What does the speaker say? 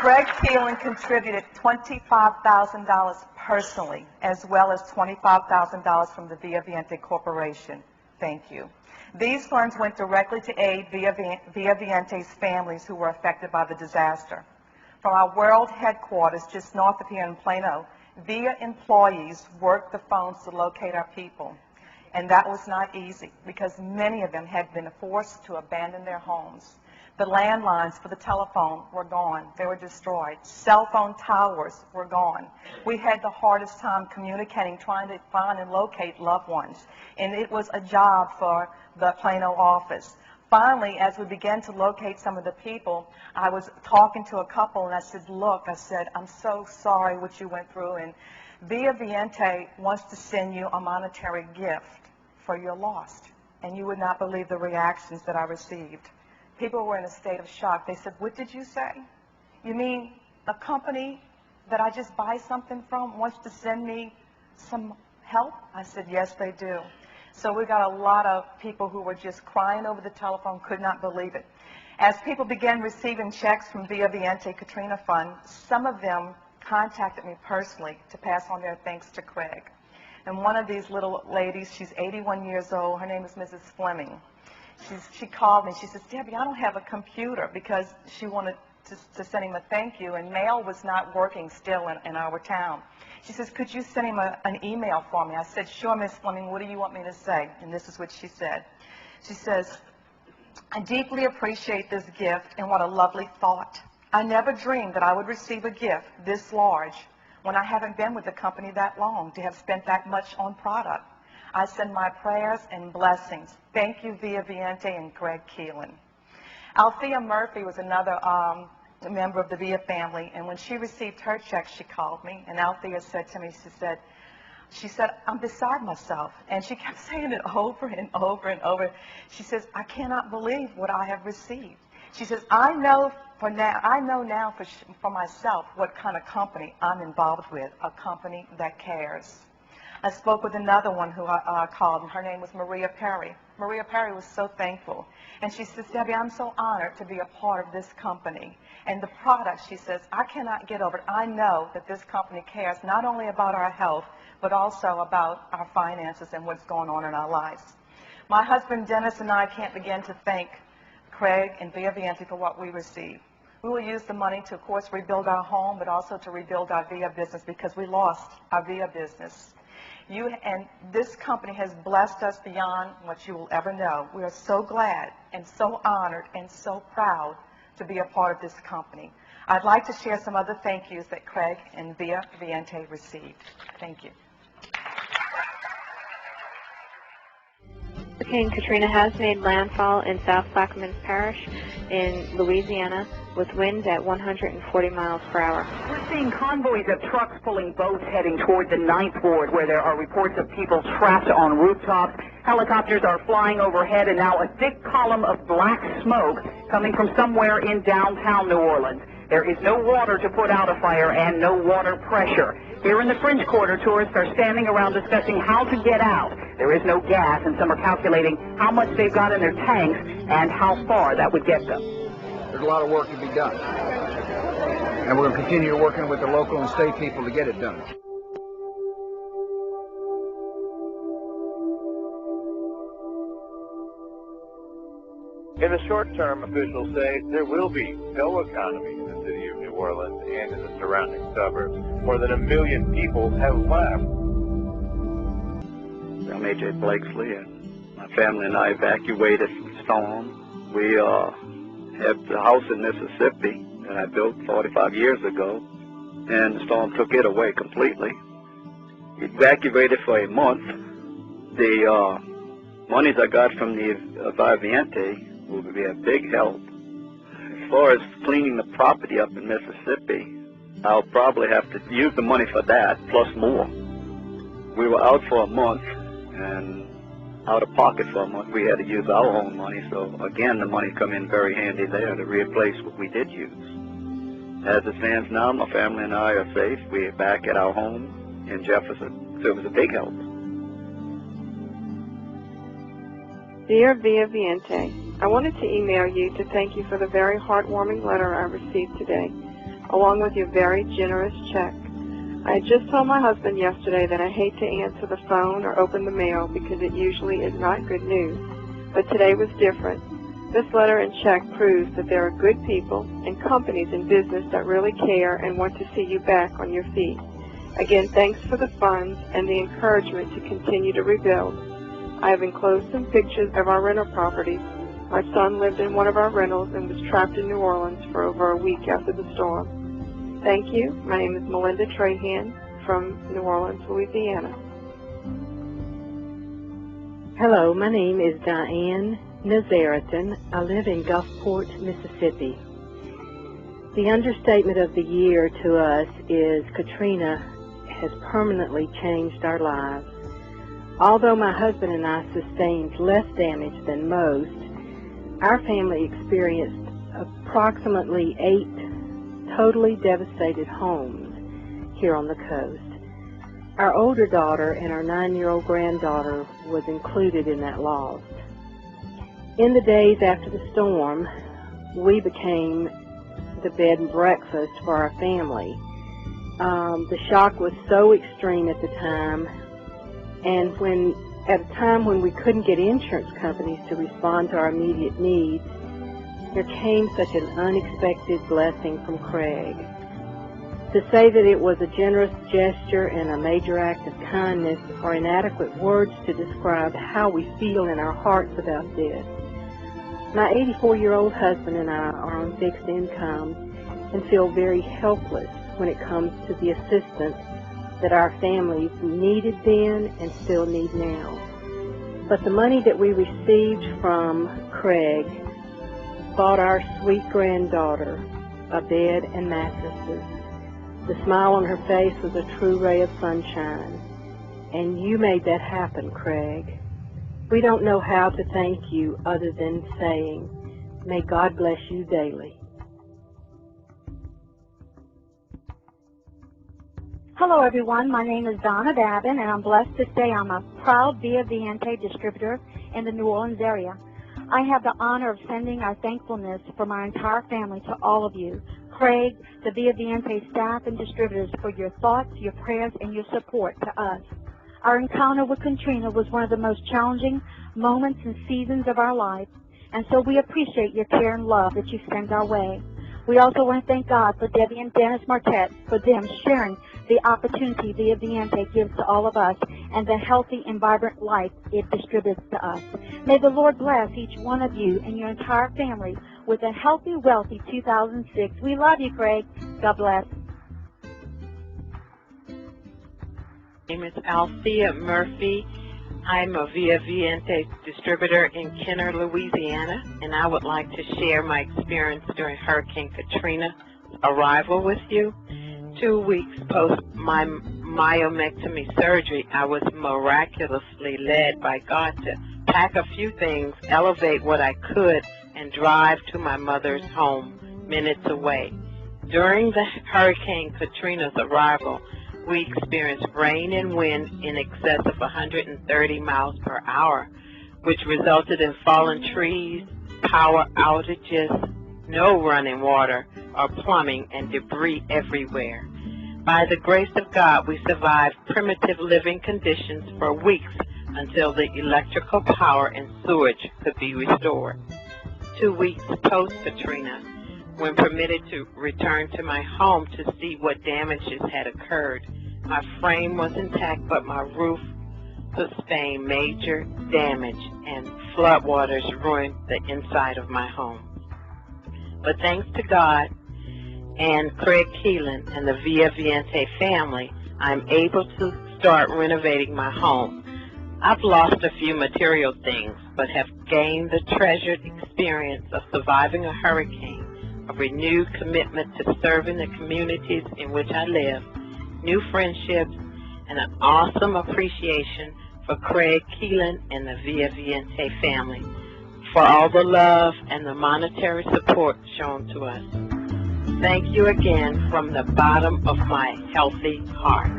Greg Keeland contributed $25,000 personally, as well as $25,000 from the ViaViente Corporation. Thank you. These funds went directly to aid ViaViente's families who were affected by the disaster. From our world headquarters just north of here in Plano, Via employees worked the phones to locate our people. And that was not easy because many of them had been forced to abandon their homes. The landlines for the telephone were gone. They were destroyed. Cell phone towers were gone. We had the hardest time communicating, trying to find and locate loved ones. And it was a job for the Plano office. Finally, as we began to locate some of the people, I was talking to a couple and I said, look, I said, I'm so sorry what you went through, and ViaViente wants to send you a monetary gift for your loss. And you would not believe the reactions that I received. People were in a state of shock. They said, what did you say? You mean a company that I just buy something from wants to send me some help? I said, yes, they do. So we got a lot of people who were just crying over the telephone, could not believe it. As people began receiving checks from ViaViente Katrina Fund, some of them contacted me personally to pass on their thanks to Craig. And one of these little ladies, she's 81 years old, her name is Mrs. Fleming. She called me, she says, Debbie, I don't have a computer, because she wanted to send him a thank you, and mail was not working still in our town. She says, could you send him an email for me? I said, sure, Miss Fleming, what do you want me to say? And this is what she said. She says, I deeply appreciate this gift, and what a lovely thought. I never dreamed that I would receive a gift this large when I haven't been with the company that long to have spent that much on product. I send my prayers and blessings. Thank you, ViaViente and Greg Keeland. Althea Murphy was another member of the Via family, and when she received her check, she called me, and Althea said to me, she said, I'm beside myself. And she kept saying it over and over and over. She says, I cannot believe what I have received. She says, I know now for myself what kind of company I'm involved with, a company that cares. I spoke with another one who I called, and her name was Maria Perry. Maria Perry was so thankful. And she says, Debbie, I'm so honored to be a part of this company. And the product, she says, I cannot get over it. I know that this company cares not only about our health, but also about our finances and what's going on in our lives. My husband, Dennis, and I can't begin to thank Craig and ViaViente for what we received. We will use the money to, of course, rebuild our home, but also to rebuild our Via business, because we lost our Via business. And this company has blessed us beyond what you will ever know. We are so glad and so honored and so proud to be a part of this company. I'd like to share some other thank yous that Craig and ViaViente received. Thank you. Hurricane Katrina has made landfall in South Plaquemines Parish in Louisiana with winds at 140 miles per hour. We're seeing convoys of trucks pulling boats heading toward the 9th Ward, where there are reports of people trapped on rooftops. Helicopters are flying overhead, and now a thick column of black smoke coming from somewhere in downtown New Orleans. There is no water to put out a fire and no water pressure. Here in the French Quarter, tourists are standing around discussing how to get out. There is no gas, and some are calculating how much they've got in their tanks and how far that would get them. There's a lot of work to be done, and we're going to continue working with the local and state people to get it done. In the short term, officials say there will be no economy in the city of New Orleans and in the surrounding suburbs. More than 1 million people have left. I'm A.J. Blakesley, and my family and I evacuated from the storm. We have the house in Mississippi that I built 45 years ago, and the storm took it away completely. Evacuated for a month. The monies I got from the ViaViente will be a big help. As far as cleaning the property up in Mississippi, I'll probably have to use the money for that, plus more. We were out for a month, and out of pocket for a month. We had to use our own money, so again, the money come in very handy there to replace what we did use. As it stands now, my family and I are safe. We're back at our home in Jefferson, so it was a big help. Dear ViaViente, I wanted to email you to thank you for the very heartwarming letter I received today. along with your very generous check. I just told my husband yesterday that I hate to answer the phone or open the mail because it usually is not good news, but today was different. This letter and check proves that there are good people and companies in business that really care and want to see you back on your feet. Again, thanks for the funds and the encouragement to continue to rebuild. I have enclosed some pictures of our rental properties. My son lived in one of our rentals and was trapped in New Orleans for over a week after the storm. Thank you. My name is Melinda Trahan from New Orleans, Louisiana. Hello, my name is Diane Nazaritan. I live in Gulfport, Mississippi. The understatement of the year to us is Katrina has permanently changed our lives. Although my husband and I sustained less damage than most, our family experienced approximately 8 totally devastated homes here on the coast. Our older daughter and our 9-year-old granddaughter was included in that loss. In the days after the storm, we became the bed and breakfast for our family. The shock was so extreme at the time, and at a time when we couldn't get insurance companies to respond to our immediate needs, there came such an unexpected blessing from Craig. To say that it was a generous gesture and a major act of kindness are inadequate words to describe how we feel in our hearts about this. My 84-year-old husband and I are on fixed income and feel very helpless when it comes to the assistance that our families needed then and still need now. But the money that we received from Craig bought our sweet granddaughter a bed and mattresses. The smile on her face was a true ray of sunshine, and you made that happen, Craig. We don't know how to thank you other than saying, may God bless you daily. Hello, everyone. My name is Donna Babin, and I'm blessed to say I'm a proud ViaViente distributor in the New Orleans area. I have the honor of sending our thankfulness for my entire family to all of you, Craig, the ViaViente staff and distributors, for your thoughts, your prayers, and your support to us. Our encounter with Katrina was one of the most challenging moments and seasons of our life, and so we appreciate your care and love that you send our way. We also want to thank God for Debbie and Dennis Marquette for them sharing the opportunity ViaViente gives to all of us and the healthy and vibrant life it distributes to us. May the Lord bless each one of you and your entire family with a healthy, wealthy 2006. We love you, Craig. God bless. My name is Althea Murphy. I'm a ViaViente distributor in Kenner, Louisiana, and I would like to share my experience during Hurricane Katrina's arrival with you. 2 weeks post my myomectomy surgery, I was miraculously led by God to pack a few things, elevate what I could, and drive to my mother's home minutes away. During the Hurricane Katrina's arrival, we experienced rain and wind in excess of 130 miles per hour, which resulted in fallen trees, power outages, no running water or plumbing, and debris everywhere. By the grace of God, we survived primitive living conditions for weeks until the electrical power and sewage could be restored. 2 weeks post-Katrina, when permitted to return to my home to see what damages had occurred, my frame was intact, but my roof sustained major damage, and floodwaters ruined the inside of my home. But thanks to God and Craig Keeland and the ViaViente family, I'm able to start renovating my home. I've lost a few material things, but have gained the treasured experience of surviving a hurricane, a renewed commitment to serving the communities in which I live, new friendships, and an awesome appreciation for Craig Keeland and the ViaViente family for all the love and the monetary support shown to us. Thank you again from the bottom of my healthy heart.